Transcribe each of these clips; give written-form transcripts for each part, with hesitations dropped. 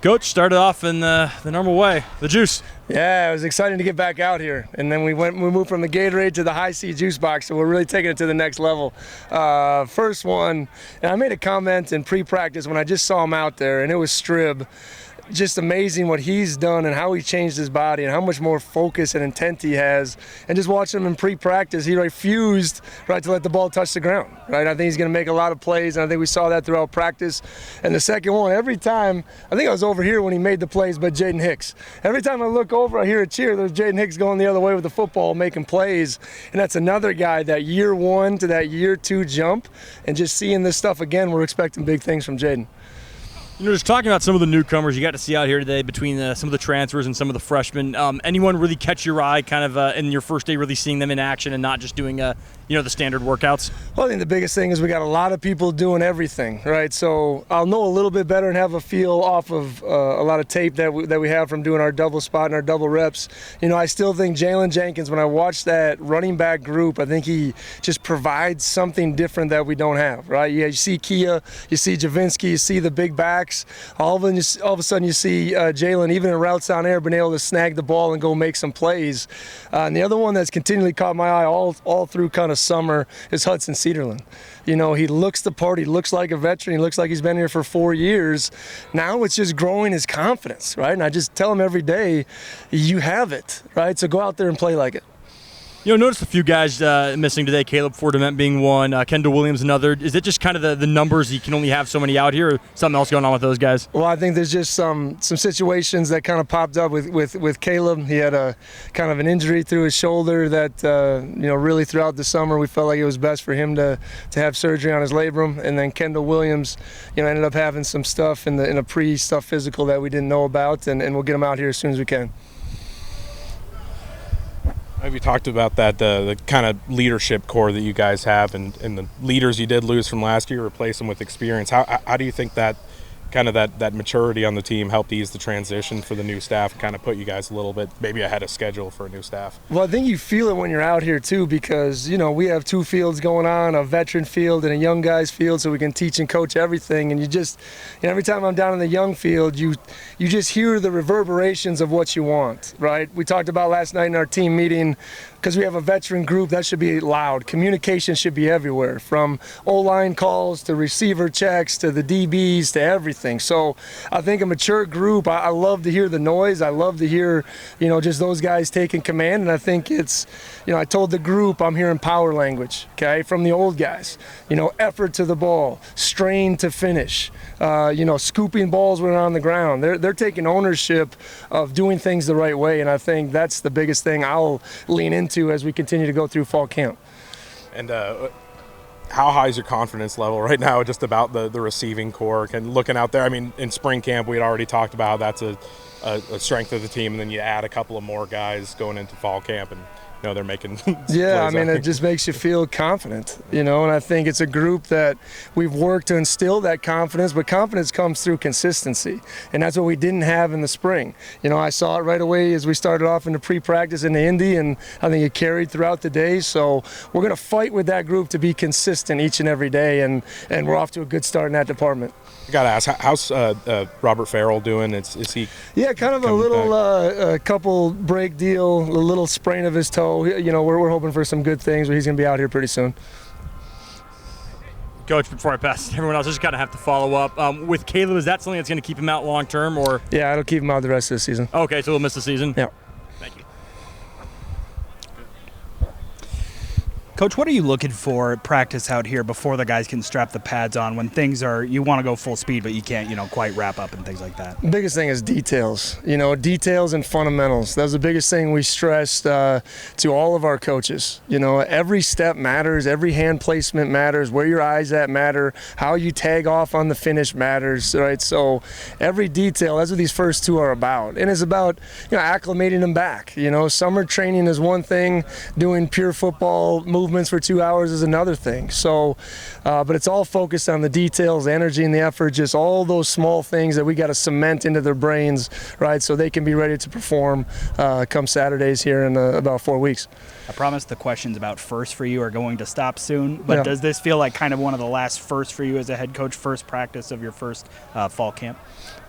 Coach, started off in the normal way, the juice. Yeah, it was exciting to get back out here. And then we moved from the Gatorade to the high C juice box, so we're really taking it to the next level. First one, and I made a comment in pre-practice when I just saw him out there, and it was Strib. Just amazing what he's done and how he changed his body and how much more focus and intent he has. And just watching him in pre-practice, he refused to let the ball touch the ground. Right, I think he's going to make a lot of plays, and I think we saw that throughout practice. And the second one, every time, I think I was over here when he made the plays, but Jaden Hicks. Every time I look over, I hear a cheer. There's Jaden Hicks going the other way with the football, making plays. And that's another guy, that year one to that year two jump. And just seeing this stuff again, we're expecting big things from Jaden. You know, just talking about some of the newcomers you got to see out here today between some of the transfers and some of the freshmen. Anyone really catch your eye kind of in your first day really seeing them in action and not just doing, the standard workouts? Well, I think the biggest thing is we got a lot of people doing everything, right? So I'll know a little bit better and have a feel off of a lot of tape that we have from doing our double spot and our double reps. I still think Jalen Jenkins, when I watch that running back group, I think he just provides something different that we don't have, right? Yeah, you see Kia, you see Javinsky, you see the big backs. All of a sudden you see Jalen, even in routes down air, being able to snag the ball and go make some plays. And the other one that's continually caught my eye all through kind of summer is Hudson Cedarland. He looks the part. He looks like a veteran. He looks like he's been here for 4 years. Now it's just growing his confidence, right? And I just tell him every day, you have it, right? So go out there and play like it. Notice a few guys missing today, Caleb Fordament being one, Kendall Williams another. Is it just kind of the numbers, you can only have so many out here, or something else going on with those guys? Well, I think there's just some situations that kind of popped up with Caleb. He had a kind of an injury through his shoulder that, really throughout the summer we felt like it was best for him to have surgery on his labrum. And then Kendall Williams, ended up having some stuff in a pre-stuff physical that we didn't know about, and we'll get him out here as soon as we can. Have you talked about that, the kind of leadership core that you guys have and the leaders you did lose from last year, replace them with experience? How do you think that kind of that maturity on the team helped ease the transition for the new staff and kind of put you guys a little bit maybe ahead of schedule for a new staff? Well, I think you feel it when you're out here too, because we have two fields going on, a veteran field and a young guys field, so we can teach and coach everything. And you just, every time I'm down in the young field, you just hear the reverberations of what you want, right? We talked about last night in our team meeting, because we have a veteran group, that should be loud. Communication should be everywhere, from O-line calls to receiver checks to the DBs to everything. So I think a mature group, I love to hear the noise. I love to hear, just those guys taking command. And I think it's, I told the group I'm hearing power language, okay, from the old guys. Effort to the ball, strain to finish, scooping balls when they're on the ground. They're taking ownership of doing things the right way. And I think that's the biggest thing I'll lean into as we continue to go through fall camp. And how high is your confidence level right now just about the receiving core and looking out there? I mean, in spring camp we had already talked about that's a strength of the team, and then you add a couple of more guys going into fall camp and they're making yeah, I mean, it just makes you feel confident, and I think it's a group that we've worked to instill that confidence, but confidence comes through consistency, and that's what we didn't have in the spring. I saw it right away as we started off in the pre-practice in the Indy, and I think it carried throughout the day, so we're going to fight with that group to be consistent each and every day, and we're off to a good start in that department. I got to ask, how's Robert Farrell doing? Is he? Yeah, kind of a little couple break deal, a little sprain of his toe. We're hoping for some good things, but he's going to be out here pretty soon. Coach, before I pass to everyone else, I just kind of have to follow up. With Caleb, is that something that's going to keep him out long term, or? Yeah, it'll keep him out the rest of the season. Okay, so he'll miss the season? Yeah. Thank you. Coach, what are you looking for at practice out here before the guys can strap the pads on when things are, you want to go full speed, but you can't, quite wrap up and things like that? The biggest thing is details, details and fundamentals. That's the biggest thing we stressed to all of our coaches. Every step matters, every hand placement matters, where your eyes at matter, how you tag off on the finish matters, right? So every detail, that's what these first two are about. And it's about, acclimating them back. Summer training is one thing, doing pure football movements for 2 hours is another thing. So, but it's all focused on the details, the energy and the effort, just all those small things that we got to cement into their brains, right, so they can be ready to perform come Saturdays here in about 4 weeks. I promise the questions about first for you are going to stop soon, but Does this feel like kind of one of the last firsts for you as a head coach, first practice of your first fall camp?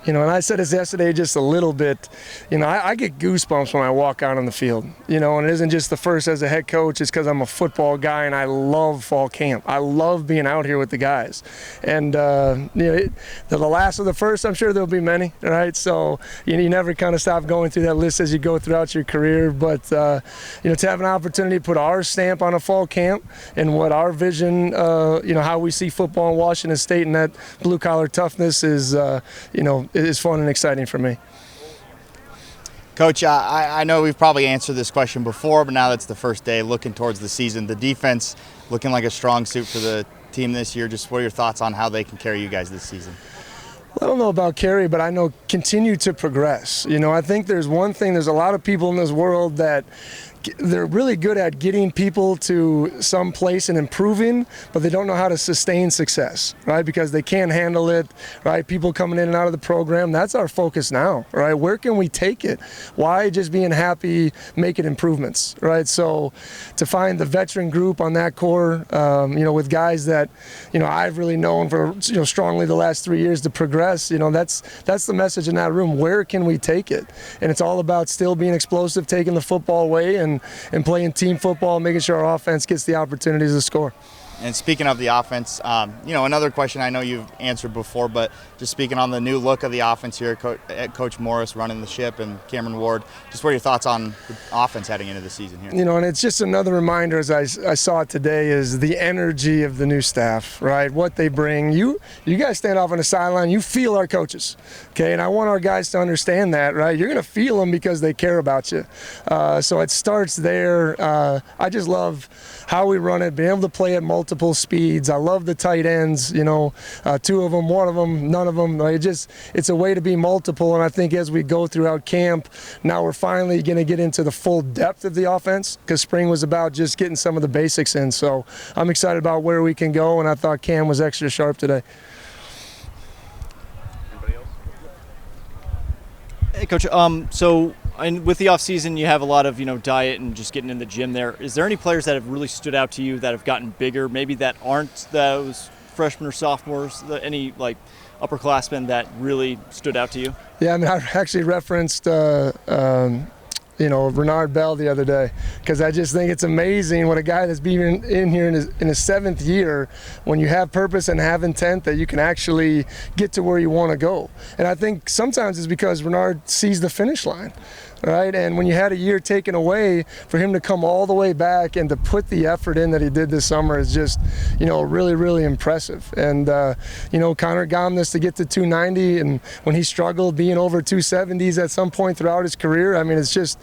And I said this yesterday just a little bit. I get goosebumps when I walk out on the field. And it isn't just the first as a head coach. It's because I'm a football guy and I love fall camp. I love being out here with the guys. And they're the last of the first. I'm sure there'll be many, right? So you never kind of stop going through that list as you go throughout your career. But to have an opportunity to put our stamp on a fall camp and what our vision, how we see football in Washington State and that blue collar toughness is, is fun and exciting for me. Coach, I know we've probably answered this question before, but now that's the first day looking towards the season. The defense looking like a strong suit for the team this year. Just what are your thoughts on how they can carry you guys this season? I don't know about carry, but I know continue to progress. I think there's one thing, there's a lot of people in this world that they're really good at getting people to some place and improving, but they don't know how to sustain success, right? Because they can't handle it, right? People coming in and out of the program, that's our focus now, right? Where can we take it? Why just being happy, making improvements, right? So to find the veteran group on that core, with guys that, I've really known for, strongly the last 3 years to progress, that's the message in that room. Where can we take it? And it's all about still being explosive, taking the football away and playing team football, making sure our offense gets the opportunities to score. And speaking of the offense, another question I know you've answered before, but just speaking on the new look of the offense here, Coach Morris running the ship and Cameron Ward, just what are your thoughts on the offense heading into the season here? And it's just another reminder, as I saw it today, is the energy of the new staff, right? What they bring. You guys stand off on the sideline, you feel our coaches, okay? And I want our guys to understand that, right? You're going to feel them because they care about you. So it starts there. I just love how we run it, being able to play at multiple speeds. I love the tight ends, two of them, one of them, none of them. It's a way to be multiple, and I think as we go throughout camp, now we're finally going to get into the full depth of the offense, because spring was about just getting some of the basics in. So I'm excited about where we can go, and I thought Cam was extra sharp today. Anybody else? Hey, Coach, and with the offseason, you have a lot of, diet and just getting in the gym there. Is there any players that have really stood out to you that have gotten bigger, maybe that aren't those freshmen or sophomores, any upperclassmen that really stood out to you? Yeah, I actually referenced Renard Bell the other day, because I just think it's amazing what a guy that's been in here in his seventh year, when you have purpose and have intent, that you can actually get to where you want to go. And I think sometimes it's because Renard sees the finish line, right? And when you had a year taken away, for him to come all the way back and to put the effort in that he did this summer is just, really, really impressive. And, Connor Gomnes to get to 290, and when he struggled being over 270s at some point throughout his career, it's just,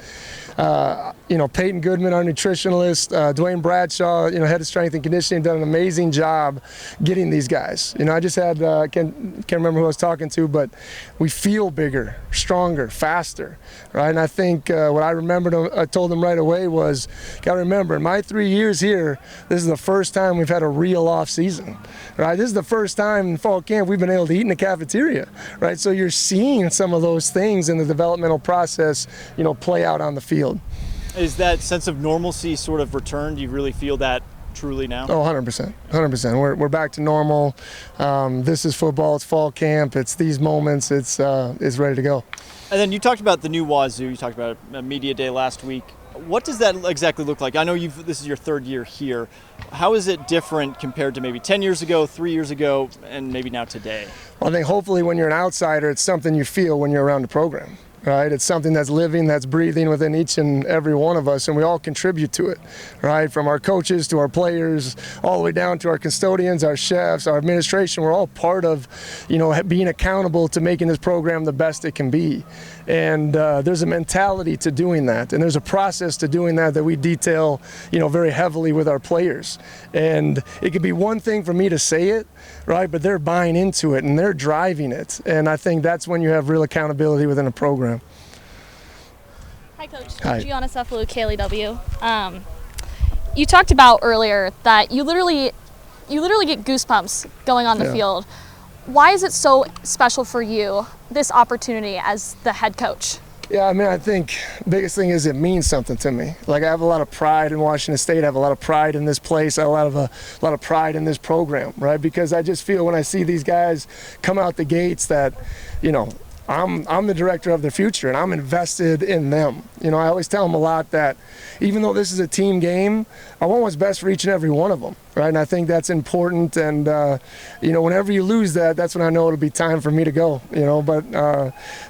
Peyton Goodman, our nutritionalist, Dwayne Bradshaw, head of strength and conditioning, done an amazing job getting these guys. I just had, can't remember who I was talking to, but we feel bigger, stronger, faster, right? And I think what I told them right away was, got to remember, in my 3 years here, this is the first time we've had a real off season, right? This is the first time in fall camp we've been able to eat in the cafeteria, right? So you're seeing some of those things in the developmental process, play out on the field. Is that sense of normalcy sort of returned? Do you really feel that truly now? Oh, 100%. 100%. We're back to normal. This is football. It's fall camp. It's these moments. It's ready to go. And then you talked about the new Wazoo. You talked about a media day last week. What does that exactly look like? I know this is your third year here. How is it different compared to maybe 10 years ago, 3 years ago, and maybe now today? Well, I think hopefully when you're an outsider, it's something you feel when you're around the program. Right, it's something that's living, that's breathing within each and every one of us, and we all contribute to it, right? From our coaches to our players, all the way down to our custodians, our chefs, our administration. We're all part of, being accountable to making this program the best it can be. And there's a mentality to doing that, and there's a process to doing that we detail, very heavily with our players. And it could be one thing for me to say it, right? But they're buying into it and they're driving it, and I think that's when you have real accountability within a program. Hi, Coach. Hi. Gianna Cephalou, KLEW. You talked about earlier that you literally get goosebumps going on the field. Why is it so special for you, this opportunity as the head coach? Yeah, I think the biggest thing is it means something to me. Like, I have a lot of pride in Washington State. I have a lot of pride in this place. I have a lot of pride in this program, right? Because I just feel when I see these guys come out the gates that, I'm the director of their future, and I'm invested in them. You know, I always tell them a lot that even though this is a team game, I want what's best for each and every one of them, right? And I think that's important. And you know, whenever you lose that, that's when I know it'll be time for me to go. You know, but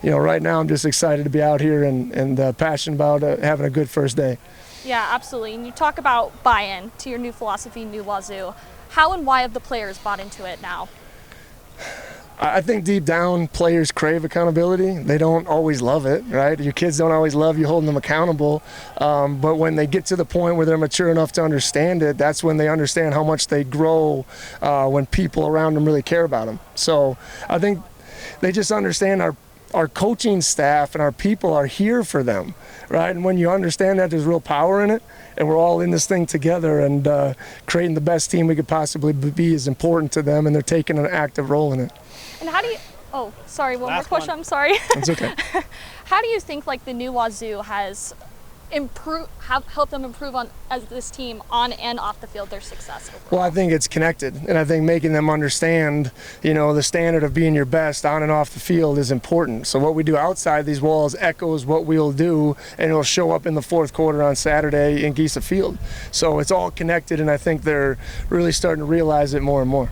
you know, right now I'm just excited to be out here and passionate about having a good first day. Yeah, absolutely. And you talk about buy-in to your new philosophy, New Wazoo. How and why have the players bought into it now? I think deep down, players crave accountability. They don't always love it, right? Your kids don't always love you holding them accountable. But when they get to the point where they're mature enough to understand it, that's when they understand how much they grow when people around them really care about them. So I think they just understand our coaching staff and our people are here for them, right? And when you understand that there's real power in it, and we're all in this thing together, and creating the best team we could possibly be is important to them, and they're taking an active role in it. And how do you, oh, sorry, one more question, I'm sorry. That's okay. How do you think like the New Wazoo has helped them improve on as this team on and off the field, their success overall? Well, I think it's connected, and I think making them understand, you know, the standard of being your best on and off the field is important. So what we do outside these walls echoes what we'll do, and it'll show up in the fourth quarter on Saturday in Geisa Field. So it's all connected, and I think they're really starting to realize it more and more.